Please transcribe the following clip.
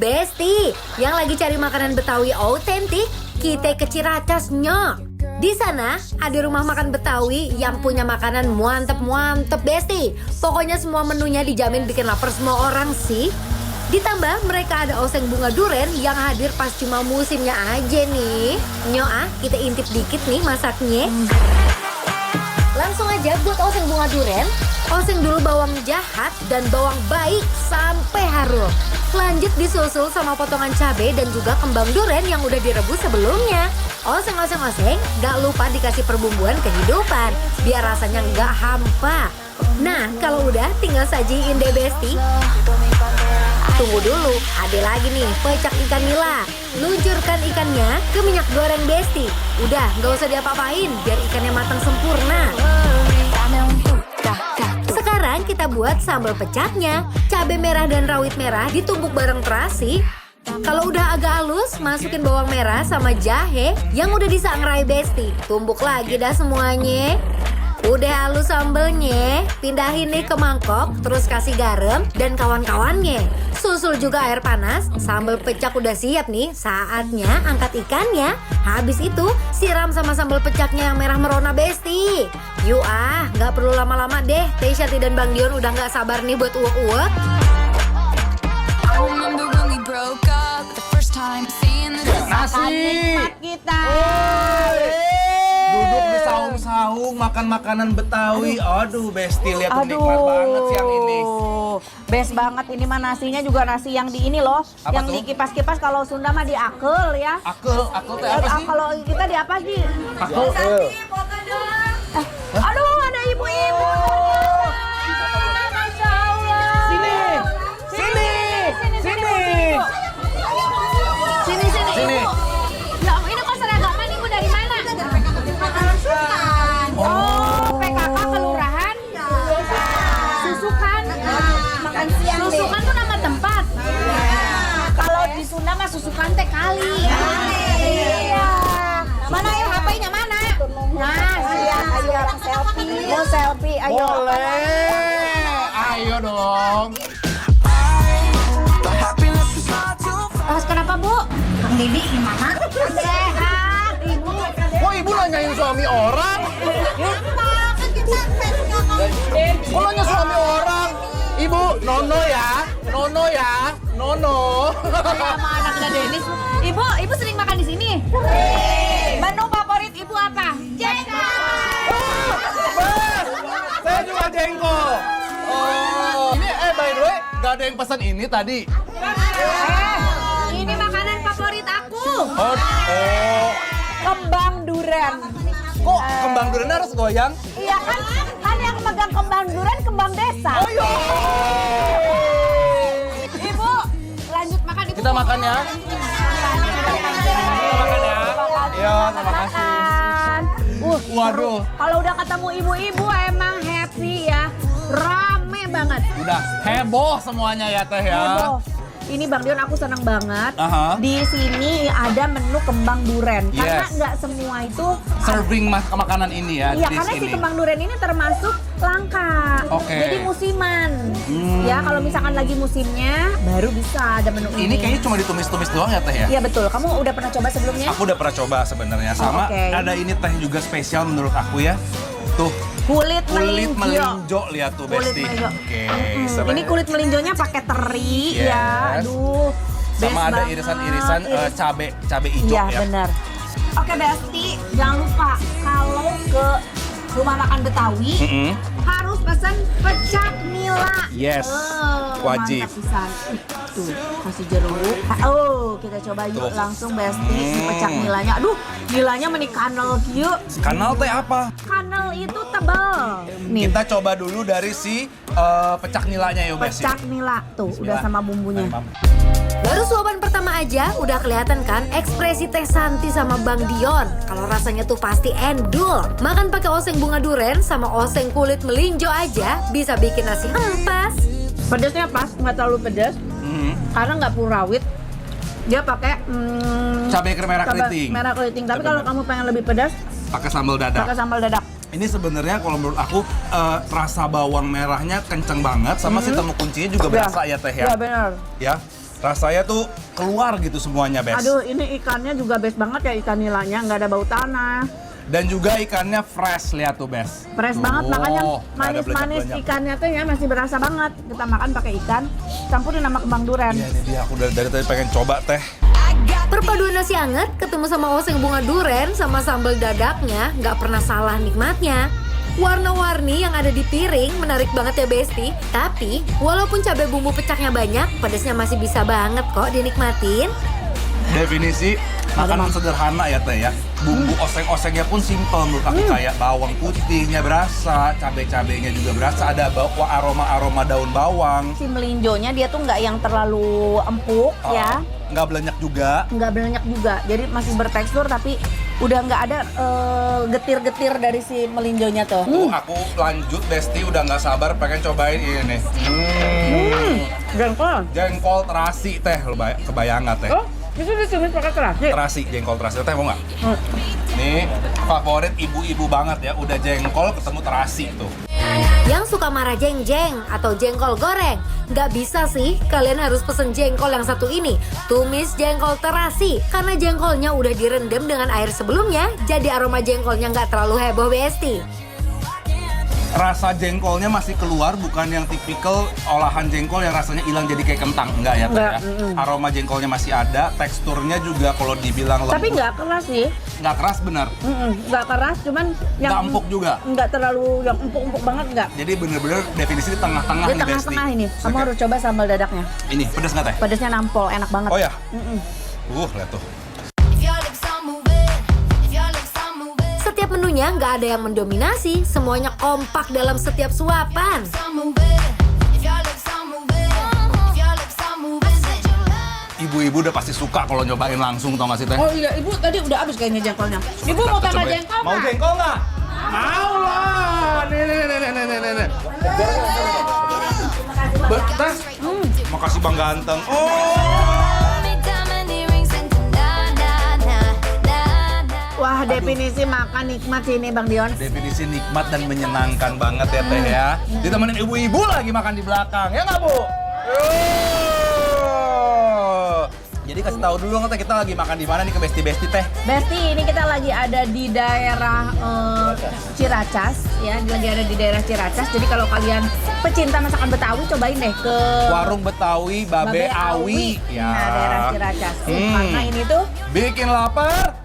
Besti, yang lagi cari makanan Betawi autentik, kita ke Ciracasnya. Di sana ada rumah makan Betawi yang punya makanan mantep-mantep Besti. Pokoknya semua menunya dijamin bikin lapar semua orang sih. Ditambah mereka ada oseng bunga duren yang hadir pas cuma musimnya aja nih. Nyoa, kita intip dikit nih masaknya. Langsung aja buat oseng bunga duren, oseng dulu bawang jahat dan bawang baik sampai harum. Lanjut disusul sama potongan cabai dan juga kembang duren yang udah direbus sebelumnya. Oseng-oseng-oseng, gak lupa dikasih perbumbuan kehidupan biar rasanya gak hampa. Nah, kalau udah tinggal sajiin deh Besti. Tunggu dulu, ada lagi nih pecak ikan nila. Luncurkan ikannya ke minyak goreng Besti. Udah, gak usah diapa-apain biar ikannya matang sempurna. Sekarang kita buat sambal pecaknya. Cabai merah dan rawit merah ditumbuk bareng terasi. Kalau udah agak halus, masukin bawang merah sama jahe yang udah disangrai Besti. Tumbuk lagi dah semuanya. Udah halus sambelnya, pindahin nih ke mangkok, terus kasih garam dan kawan-kawannya. Susul juga air panas, sambal pecak udah siap nih, saatnya angkat ikannya. Habis itu siram sama sambal pecaknya yang merah merona Besti. Yuk nggak perlu lama-lama deh, Teysyati dan Bang Dion udah nggak sabar nih buat uwek-uwek. Nasi kita. Duduk di saung-saung makan makanan Betawi. Aduh, Besti lihat tuh nikmat banget siang ini. Best banget ini mah nasinya juga nasi yang di ini loh, Apa yang tuh? dikipas-kipas. Kalau Sunda mah diakel ya. Akel teh apa sih? Kalau kita di apa sih? Akel. Aduh, ada ibu-ibu. Masya Allah. Sini. Sini. Ya, ini kok seragaman ibu dari mana? Oh, PKK kelurahan. Susukan. Makan siang. Susukan tuh nama tempat. Kalau di Sunda mah susukan teh kali. Iya. Mana ya HP-nya mana? Nah, siap. Ayo orang selfie. Mau selfie, ayo. Boleh. Ayo dong. Kenapa, Bu? Kang Didi gimana? Sehat, Ibu. Kok ibu nanyain suami orang? Kok nanya suami orang? Ibu, Nono ya. Sama anaknya Denis. Ibu sering makan di sini? Menu favorit Ibu apa? Jengkol. Saya juga jengkol. Oh, ini by the way, gak ada yang pesan ini tadi. Ini makanan favorit aku. Oh. Kembang duren. Kok kembang durian harus goyang? Iya kan yang megang kembang duren kembang desa. Oh iya. Ibu, lanjut makan Ibu. Kita makan ya. Makan ya. Iya, terima kasih. Waduh. Kalau udah ketemu ibu-ibu emang happy ya. Rame banget. Udah heboh semuanya ya Teh ya. Heboh. Ini Bang Dion aku senang banget. Aha. Di sini ada menu kembang duren. Karena Yes. nggak semua itu Serving makanan ini ya. iya, di karena si sini. kembang duren ini termasuk langka. Oke. Jadi musiman. Ya, kalau misalkan lagi musimnya baru bisa ada menu ini. Ini kayaknya cuma ditumis-tumis doang ya Teh ya? Iya betul. Kamu udah pernah coba sebelumnya? Aku udah pernah coba sebenarnya sama. oke. Ada ini teh juga spesial menurut aku ya. Tuh, Kulit kulit melinjo. melinjo lihat tuh Kulit Besti. melinjo. Oke, Ini kulit melinjonya pakai teri Yes. ya. Aduh. Sama best ada banget. irisan-irisan cabe hijau Iya, ya. benar. Oke, Besti, jangan lupa kalau ke rumah makan Betawi harus pesan pecak nila. Yes, wajib. Mantap pisan. Tuh, kasih jeruk. Oh, kita coba yuk Tuh. langsung Besti si pecak nilanya. Aduh, nilanya meni kanel kieu. Kanal teh apa? Kanel itu tebal. Nih, Kita coba dulu dari si pecak nilanya ya Besti. pecak nila tuh udah Bismillah. sama bumbunya. Baru suapan pertama aja udah kelihatan kan ekspresi Teh Santi sama Bang Dion. Kalau rasanya tuh pasti endul. Makan pakai oseng bunga duren sama oseng kulit melinjo aja bisa bikin nasi hempas. Pedasnya pas, nggak terlalu pedas. Karena nggak purawit. Dia pakai Cabai merah cabai keriting. merah keriting. Tapi Cabai kalau merah. kamu pengen lebih pedas, Pakai sambal dadak. pakai sambal dadak. Ini sebenarnya kalau menurut aku rasa bawang merahnya kenceng banget sama si temu kuncinya juga berasa ya Teh ya. Iya benar. Ya. Rasanya tuh keluar gitu semuanya, Bes. Aduh, ini ikannya juga best banget ya, ikan nilanya, nggak ada bau tanah. Dan juga ikannya fresh, lihat tuh, Bes. Fresh Tuh, banget, makanya nggak ada manis-manis belenyak-belenyak. ikannya tuh ya masih berasa banget. Kita makan pakai ikan, campurin sama kembang duren. Iya, ini dia aku dari tadi pengen coba teh. Perpaduan nasi anget ketemu sama oseng bunga duren sama sambal dadaknya nggak pernah salah nikmatnya. Warna-warni yang ada di piring menarik banget ya Besti. Tapi walaupun cabai bumbu pecaknya banyak, pedasnya masih bisa banget kok dinikmatin. Definisi makanan sederhana ya teh ya. Bumbu oseng-osengnya pun simple menurut aku, kayak bawang putihnya berasa, cabai-cabainya juga berasa, ada aroma-aroma daun bawang. Si melinjonya dia tuh nggak yang terlalu empuk ya, Nggak belenyak juga. nggak banyak juga. Jadi masih bertekstur tapi udah nggak ada getir-getir dari si melinjonya tuh. Aku lanjut, Besti udah nggak sabar pengen cobain ini nih. Jengkol. Jengkol terasi teh, lo kebayang nggak teh? Oh, itu ditumis pakai terasi. Terasi, jengkol terasi teh mau nggak? Nih favorit ibu-ibu banget ya, udah jengkol ketemu terasi tuh. Yang suka marah jeng-jeng atau jengkol goreng, nggak bisa sih, kalian harus pesen jengkol yang satu ini, tumis jengkol terasi. Karena jengkolnya udah direndam dengan air sebelumnya, jadi aroma jengkolnya nggak terlalu heboh Besti. Rasa jengkolnya masih keluar, bukan yang tipikal olahan jengkol yang rasanya hilang jadi kayak kentang, enggak ya teh Enggak, ya. Aroma jengkolnya masih ada, teksturnya juga kalau dibilang lembut. Tapi nggak keras sih. Nggak keras benar. Nggak keras, cuman yang Nggak empuk juga. nggak terlalu yang empuk-empuk banget nggak. Jadi bener-bener definisi di tengah-tengah Di nih Besti. tengah-tengah ini, kamu harus coba sambal dadaknya. Ini pedas nggak teh? Pedasnya nampol, enak banget. Oh ya? Lihat tuh. Setiap menunya nggak ada yang mendominasi, semuanya kompak dalam setiap suapan. Ibu-ibu udah pasti suka kalau nyobain langsung, tau gak sih teh? Oh iya, ibu tadi udah habis kayaknya jengkolnya. Ibu mau tambah Cobain. jengkol Mau nggak? jengkol nggak? Mau lah. Nih. Betas. Makasih Bang Ganteng. Wah, definisi makan nikmat sih ini Bang Dion. Definisi nikmat dan menyenangkan banget ya teh ya. Ditemenin ibu-ibu lagi makan di belakang, ya nggak Bu? Jadi kasih tahu dulu nggak teh, kita lagi makan di mana nih ke Besti teh? Besti, ini kita lagi ada di daerah Ciracas ya, lagi ada di daerah Ciracas. Jadi kalau kalian pecinta masakan Betawi, cobain deh ke Warung Betawi Babe Awi. Ya. Nah, daerah Ciracas. Karena ini tuh Bikin lapar.